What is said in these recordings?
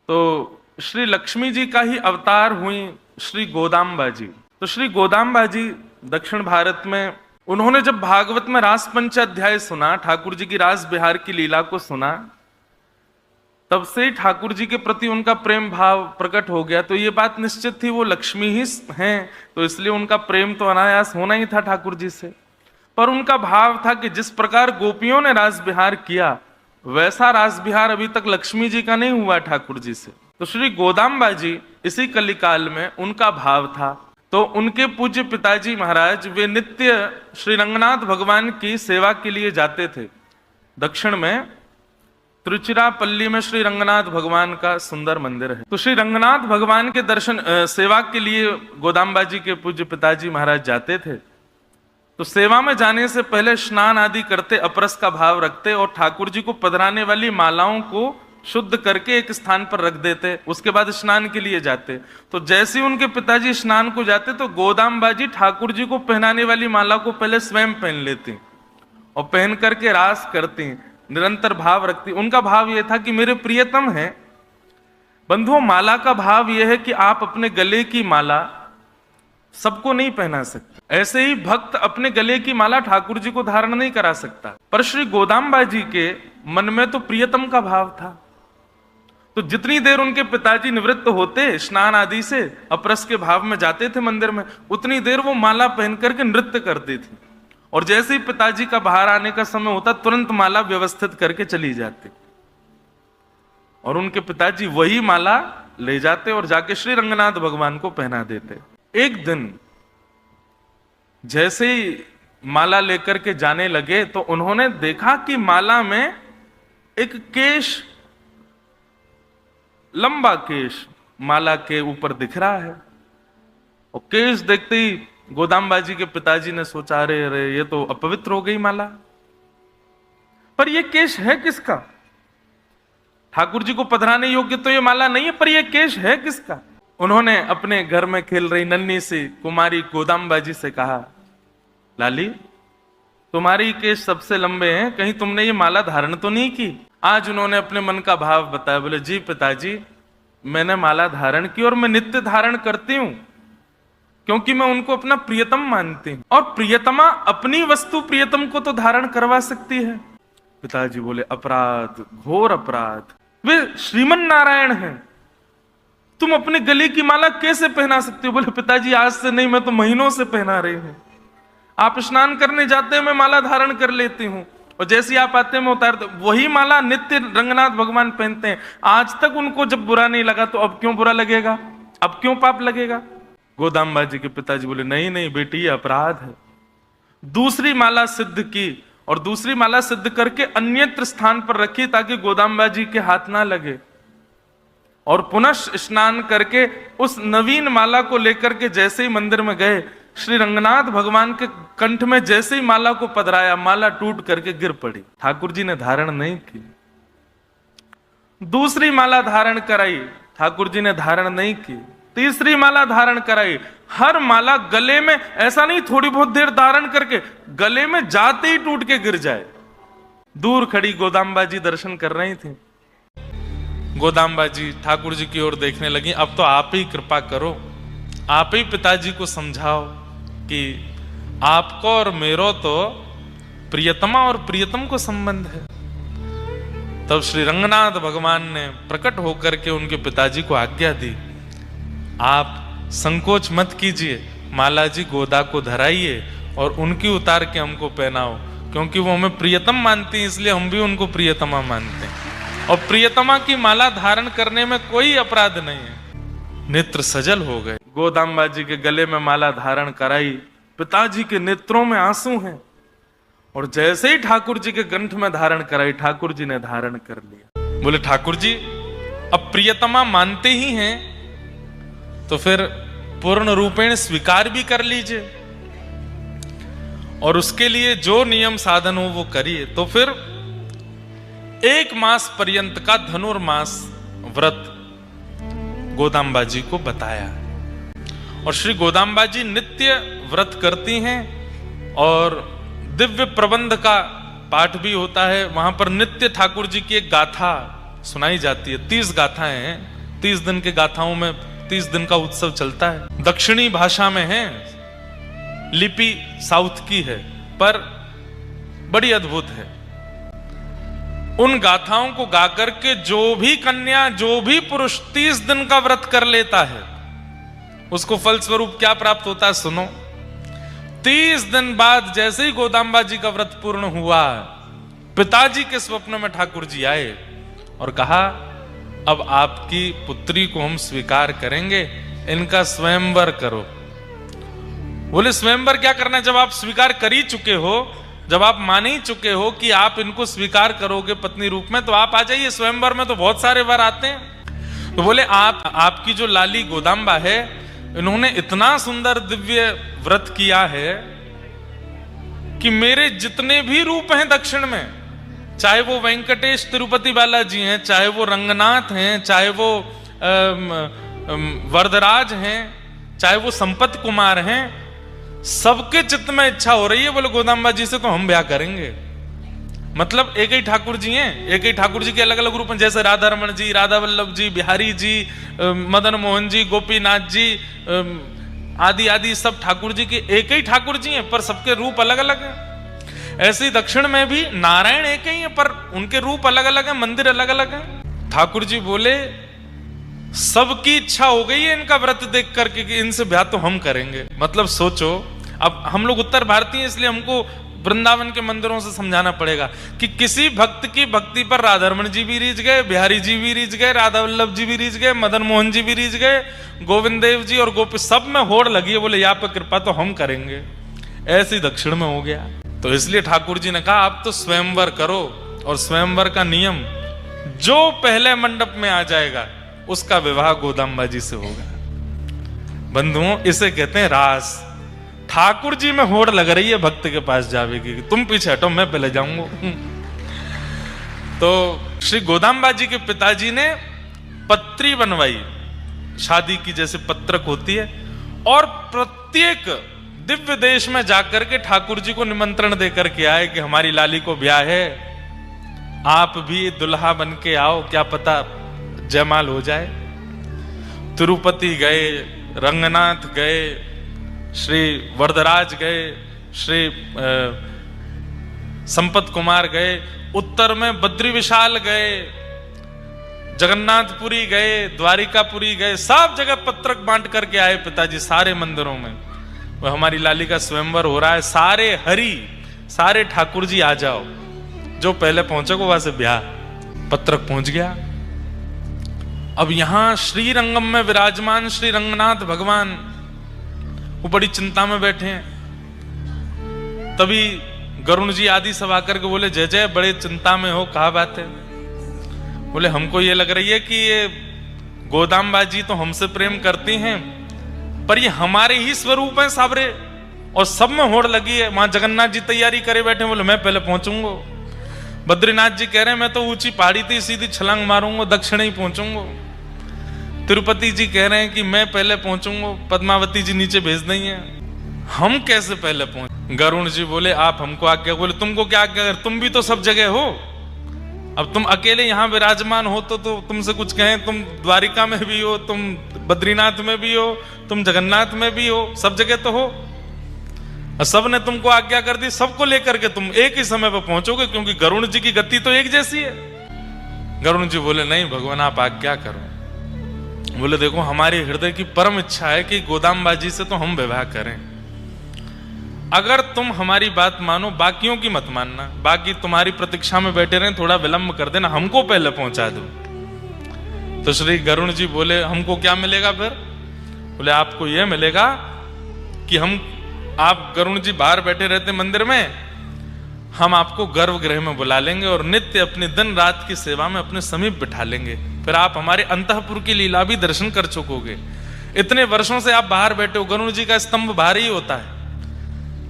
तो श्री लक्ष्मी जी का ही अवतार हुई श्री गोदाम्बा जी। तो श्री गोदाम्बा जी दक्षिण भारत में, उन्होंने जब भागवत में रास पंचाध्याय सुना, ठाकुर जी की रास बिहार की लीला को सुना, तब से ठाकुर जी के प्रति उनका प्रेम भाव प्रकट हो गया। तो ये बात निश्चित थी वो लक्ष्मी ही हैं, तो इसलिए उनका प्रेम तो अनायास होना ही था ठाकुर जी से। पर उनका भाव था कि जिस प्रकार गोपियों ने रास बिहार किया, वैसा रास बिहार अभी तक लक्ष्मी जी का नहीं हुआ ठाकुर जी से। तो श्री गोदाम्बा जी इसी कलिकाल में उनका भाव था। तो उनके पूज्य पिताजी महाराज वे नित्य श्री रंगनाथ भगवान की सेवा के लिए जाते थे। दक्षिण में तिरुचिरापल्ली में श्री रंगनाथ भगवान का सुंदर मंदिर है। तो श्री रंगनाथ भगवान के दर्शन सेवा के लिए गोदाम्बा जी के पूज्य पिताजी महाराज जाते थे। तो सेवा में जाने से पहले स्नान आदि करते, अपरस का भाव रखते और ठाकुर जी को पधराने वाली मालाओं को शुद्ध करके एक स्थान पर रख देते। उसके बाद स्नान के लिए जाते। तो जैसे ही उनके पिताजी स्नान को जाते तो गोदाम्बा जी ठाकुर जी को पहनाने वाली माला को पहले स्वयं पहन लेती और पहन करके रास करती, निरंतर भाव रखती। उनका भाव यह था कि मेरे प्रियतम है। बंधुओं, माला का भाव यह है कि आप अपने गले की माला सबको नहीं पहना सकते। ऐसे ही भक्त अपने गले की माला ठाकुर जी को धारण नहीं करा सकता। पर श्री गोदाम्बा जी के मन में तो प्रियतम का भाव था। तो जितनी देर उनके पिताजी निवृत्त होते स्नान आदि से, अपरस के भाव में जाते थे मंदिर में, उतनी देर वो माला पहन करके नृत्य करती थी। और जैसे ही पिताजी का बाहर आने का समय होता, तुरंत माला व्यवस्थित करके चली जाती और उनके पिताजी वही माला ले जाते और जाके श्री रंगनाथ भगवान को पहना देते। एक दिन जैसे ही माला लेकर के जाने लगे तो उन्होंने देखा कि माला में एक केश, लंबा केश माला के ऊपर दिख रहा है। और केश देखते ही गोदाम्बा जी के पिताजी ने सोचा, अरे अरे ये तो अपवित्र हो गई माला। पर ये केश है किसका? ठाकुर जी को पधराने योग्य तो ये माला नहीं है, पर ये केश है किसका? उन्होंने अपने घर में खेल रही नन्ही सी कुमारी गोदाम्बा जी से कहा, लाली तुम्हारी केश सबसे लंबे हैं, कहीं तुमने ये माला धारण तो नहीं की? आज उन्होंने अपने मन का भाव बताया। बोले, जी पिताजी, मैंने माला धारण की और मैं नित्य धारण करती हूं, क्योंकि मैं उनको अपना प्रियतम मानती हूं। और प्रियतमा अपनी वस्तु प्रियतम को तो धारण करवा सकती है। पिताजी बोले, अपराध, घोर अपराध। वे श्रीमन नारायण हैं, तुम अपने गले की माला कैसे पहना सकते हो? बोले, पिताजी आज से नहीं, मैं तो महीनों से पहना रही हूं। आप स्नान करने जाते हैं, मैं माला धारण कर लेती हूं, और जैसे ही आप आते हैं मैं उतारते। वही माला नित्य रंगनाथ भगवान पहनते हैं। आज तक उनको जब बुरा नहीं लगा तो अब क्यों बुरा लगेगा? अब क्यों पाप लगेगा? गोदाम्बा जी के पिताजी बोले, नहीं नहीं बेटी, ये अपराध है। दूसरी माला सिद्ध की और दूसरी माला सिद्ध करके अन्यत्र स्थान पर रखी ताकि गोदाम्बा जी के हाथ ना लगे। और पुनः स्नान करके उस नवीन माला को लेकर के जैसे ही मंदिर में गए, श्री रंगनाथ भगवान के कंठ में जैसे ही माला को पधराया, माला टूट करके गिर पड़ी। ठाकुर जी ने धारण नहीं की। दूसरी माला धारण कराई, ठाकुर जी ने धारण नहीं की। तीसरी माला धारण कराई। हर माला गले में, ऐसा नहीं थोड़ी बहुत देर धारण करके, गले में जाते ही टूट के गिर जाए। दूर खड़ी गोदाम्बा जी दर्शन कर रही थी। गोदाम्बा जी ठाकुर जी की ओर देखने लगी। अब तो आप ही कृपा करो, आप ही पिताजी को समझाओ कि आपको और मेरो तो प्रियतमा और प्रियतम को संबंध है। तब श्री रंगनाथ भगवान ने प्रकट होकर के उनके पिताजी को आज्ञा दी, आप संकोच मत कीजिए, माला जी गोदा को धराइए और उनकी उतार के हमको पहनाओ, क्योंकि वो हमें प्रियतम मानती हैं, इसलिए हम भी उनको प्रियतमा मानते हैं। और प्रियतमा की माला धारण करने में कोई अपराध नहीं है। नेत्र सजल हो गए। गोदाम्बा जी के गले में माला धारण कराई, पिताजी के नेत्रों में आंसू हैं। और जैसे ही ठाकुर जी के कंठ में धारण कराई, ठाकुर जी ने धारण कर लिया। बोले, ठाकुर जी अब प्रियतमा मानते ही हैं तो फिर पूर्ण रूपेण स्वीकार भी कर लीजिए, और उसके लिए जो नियम साधन हो वो करिए। तो फिर 1 मास पर्यंत का धनुर्मास व्रत गोदाम्बा जी को बताया। और श्री गोदाम्बा जी नित्य व्रत करती हैं और दिव्य प्रबंध का पाठ भी होता है। वहां पर नित्य ठाकुर जी की एक गाथा सुनाई जाती है। 30 गाथाएं हैं 30 दिन के गाथाओं में 30 दिन का उत्सव चलता है। दक्षिणी भाषा में है, लिपि साउथ की है, पर बड़ी अद्भुत है। उन गाथाओं को गाकर के जो भी कन्या, जो भी पुरुष 30 दिन का व्रत कर लेता है, उसको फलस्वरूप क्या प्राप्त होता है सुनो। 30 दिन बाद जैसे ही गोदाम्बा जी का व्रत पूर्ण हुआ, पिताजी के स्वप्न में ठाकुर जी आए और कहा, अब आपकी पुत्री को हम स्वीकार करेंगे, इनका स्वयंवर करो। बोले स्वयंवर क्या करना है? जब आप स्वीकार कर ही चुके हो, जब आप मान ही चुके हो कि आप इनको स्वीकार करोगे पत्नी रूप में, तो आप आ जाइए। स्वयंवर में तो बहुत सारे वर आते हैं। तो बोले आपकी जो लाली गोदाम्बा है, इन्होंने इतना सुंदर दिव्य व्रत किया है कि मेरे जितने भी रूप हैं दक्षिण में, चाहे वो वेंकटेश तिरुपति बालाजी हैं, चाहे वो रंगनाथ हैं, चाहे वो वरदराज हैं, चाहे वो संपत कुमार हैं, सबके चित्त में इच्छा हो रही है, बोले गोदाम्बा जी से तो हम ब्याह करेंगे। मतलब एक ही ठाकुर जी हैं, एक ही ठाकुर जी के अलग अलग रूप हैं, जैसे राधा रमण जी, राधा वल्लभ जी, बिहारी जी, मदन मोहन जी, गोपीनाथ जी, आदि आदि सब ठाकुर जी के एक ही ठाकुर जी हैं, पर सबके रूप अलग अलग हैं। ऐसे ही दक्षिण में भी नारायण एक ही है, पर उनके रूप अलग अलग हैं, मंदिर अलग अलग हैं। ठाकुर जी बोले सबकी इच्छा हो गई है इनका व्रत देख करके कि इनसे ब्याह तो हम करेंगे। मतलब सोचो, अब हम लोग उत्तर भारतीय हैं, इसलिए हमको वृंदावन के मंदिरों से समझाना पड़ेगा कि किसी भक्त की भक्ति पर राधारमण जी भी रीझ गए, बिहारी जी भी रीझ गए, राधा वल्लभ जी भी रीझ गए, मदन मोहन जी भी रीझ गए, गोविंद देव जी और गोपी, सब में होड़ लगी है। बोले यहाँ पे कृपा तो हम करेंगे। ऐसे ही दक्षिण में हो गया। तो इसलिए ठाकुर जी ने कहा आप तो स्वयंवर करो, और स्वयंवर का नियम जो पहले मंडप में आ जाएगा उसका विवाह गोदाम्बा जी से होगा। बंधुओं, इसे कहते हैं रास। ठाकुर जी में होड़ लग रही है भक्त के पास जावेगी, तुम पीछे हटो, मैं पहले जाऊंगा। तो श्री गोदाम्बा जी के पिताजी ने पत्री बनवाई, शादी की जैसे पत्रक होती है, और प्रत्येक दिव्य देश में जाकर के ठाकुर जी को निमंत्रण देकर के आए कि हमारी लाली को ब्याह है, आप भी दुल्हा बन के आओ, क्या पता जयमाल हो जाए। तिरुपति गए, रंगनाथ गए, श्री वरदराज गए, श्री संपत कुमार गए, उत्तर में बद्री विशाल गए, जगन्नाथपुरी गए, द्वारिकापुरी गए, सब जगह पत्रक बांट करके आए पिताजी सारे मंदिरों में। वो हमारी लाली का स्वयंवर हो रहा है, सारे हरि, सारे ठाकुर जी आ जाओ, जो पहले पहुंचेगा वहां से ब्याह। पत्रक पहुंच गया। अब यहां श्री रंगम में विराजमान श्री रंगनाथ भगवान वो बड़ी चिंता में बैठे हैं। तभी गरुण जी आदि सब आकर के बोले, जय जय, बड़े चिंता में हो, कहा बात है? बोले हमको ये लग रही है कि ये गोदाम्बा जी तो हमसे प्रेम करती हैं, पर ये हमारे ही स्वरूप हैं साबरे, और सब में होड़ लगी है। वहां जगन्नाथ जी तैयारी करे बैठे, बोले मैं पहले पहुंचूंगा। बद्रीनाथ जी कह रहे हैं मैं तो ऊंची पहाड़ी थी, सीधी छलांग मारूंगा, दक्षिण ही पहुंचूंगा। तिरुपति जी कह रहे हैं कि मैं पहले पहुंचूंगा, पद्मावती जी नीचे भेज देंगे, हम कैसे पहले पहुंच? गरुण जी बोले आप हमको आज्ञा। बोले तुमको क्या आज्ञा? तुम भी तो सब जगह हो, अब तुम अकेले यहाँ विराजमान हो तो तुमसे कुछ कहें? तुम द्वारिका में भी हो, तुम बद्रीनाथ में भी हो, तुम जगन्नाथ में भी हो, सब जगह तो हो। सब ने तुमको आज्ञा कर दी, सबको लेकर के तुम एक ही समय पर पहुंचोगे, क्योंकि गरुण जी की गति तो एक जैसी है। गरुण जी बोले नहीं भगवान, आप आज्ञा करो। बोले देखो हमारी हृदय की परम इच्छा है कि गोदाम्बा जी से तो हम विवाह करें। अगर तुम हमारी बात मानो, बाकियों की मत मानना, बाकी तुम्हारी प्रतीक्षा में बैठे रहे, थोड़ा विलंब कर देना, हमको पहले पहुंचा दो। तो श्री गरुण जी बोले हमको क्या मिलेगा फिर? बोले आपको यह मिलेगा कि आप गरुण जी बाहर बैठे रहते मंदिर में, हम आपको गर्भगृह में बुला लेंगे और नित्य अपनी दिन रात की सेवा में अपने समीप बिठा लेंगे। फिर आप हमारे अंतःपुर की लीला भी दर्शन कर चुकोगे। इतने वर्षों से आप बाहर बैठे हो, गरुण जी का स्तंभ बाहर ही होता है,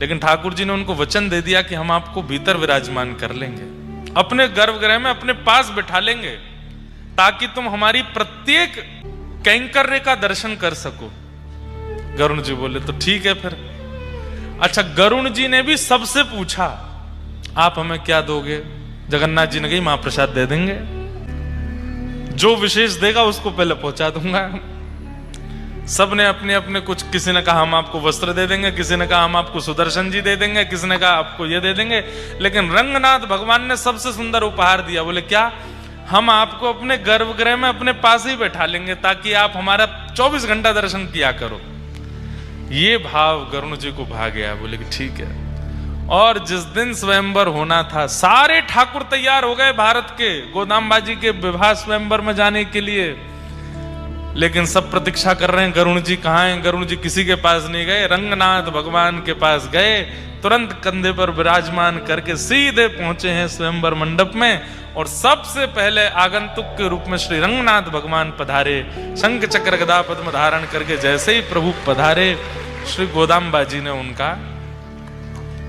लेकिन ठाकुर जी ने उनको वचन दे दिया कि हम आपको भीतर विराजमान कर लेंगे, अपने गर्भगृह में अपने पास बिठा लेंगे, ताकि तुम हमारी प्रत्येक कैंकर्य का दर्शन कर सको। गरुण जी बोले तो ठीक है फिर। अच्छा, गरुण जी ने भी सबसे पूछा आप हमें क्या दोगे? जगन्नाथ जी ने कही महाप्रसाद दे देंगे। जो विशेष देगा उसको पहले पहुंचा दूंगा। सबने अपने अपने कुछ, किसी ने कहा हम आपको वस्त्र दे देंगे, किसी ने कहा हम आपको सुदर्शन जी दे देंगे, किसी ने कहा आपको ये दे देंगे, लेकिन रंगनाथ भगवान ने सबसे सुंदर उपहार दिया। बोले क्या? हम आपको अपने गर्भगृह में अपने पास ही बैठा लेंगे ताकि आप हमारा 24 घंटा दर्शन किया करो। ये भाव गरुण जी को भा गया। बोले कि ठीक है। और जिस दिन स्वयंवर होना था, सारे ठाकुर तैयार हो गए भारत के गोदाम्बा जी के विवाह स्वयंवर में जाने के लिए, लेकिन सब प्रतीक्षा कर रहे हैं गरुण जी कहाँ हैं। गरुण जी किसी के पास नहीं गए, रंगनाथ भगवान के पास गए, तुरंत कंधे पर विराजमान करके सीधे पहुंचे हैं स्वयंवर मंडप में। और सबसे पहले आगंतुक के रूप में श्री रंगनाथ भगवान पधारे, शंख चक्र गदा पद्म धारण करके। जैसे ही प्रभु पधारे, श्री गोदाम्बा जी ने उनका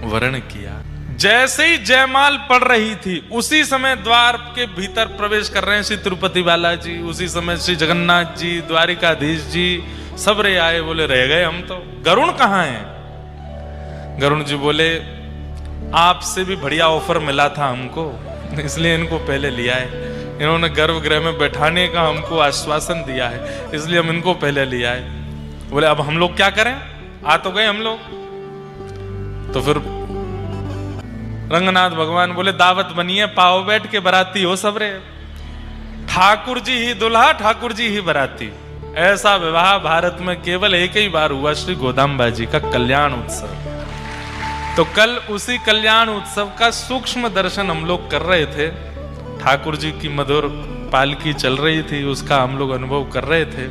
वरण किया। जैसे ही जयमाल पड़ रही थी, उसी समय द्वार के भीतर प्रवेश कर रहे हैं श्री तिरुपति बालाजी, उसी समय श्री जगन्नाथ जी, द्वारिकाधीश जी सब रे आए। बोले रह गए हम तो, गरुण कहाँ हैं? गरुण जी बोले आपसे भी बढ़िया ऑफर मिला था हमको, इसलिए इनको पहले लिया है। इन्होंने गर्भगृह में बैठाने का हमको आश्वासन दिया है, इसलिए हम इनको पहले लिया है। बोले अब हम लोग क्या करें? आ तो गए हम लोग। तो फिर रंगनाथ भगवान बोले दावत बनिए, पाओ बैठ के बराती हो सबरे। ठाकुर जी ही दुल्हा, ठाकुर जी ही बराती। ऐसा विवाह भारत में केवल एक ही बार हुआ, श्री गोदाम्बा जी का कल्याण उत्सव। तो कल उसी कल्याण उत्सव का सूक्ष्म दर्शन हम लोग कर रहे थे। ठाकुर जी की मधुर पालकी चल रही थी, उसका हम लोग अनुभव कर रहे थे।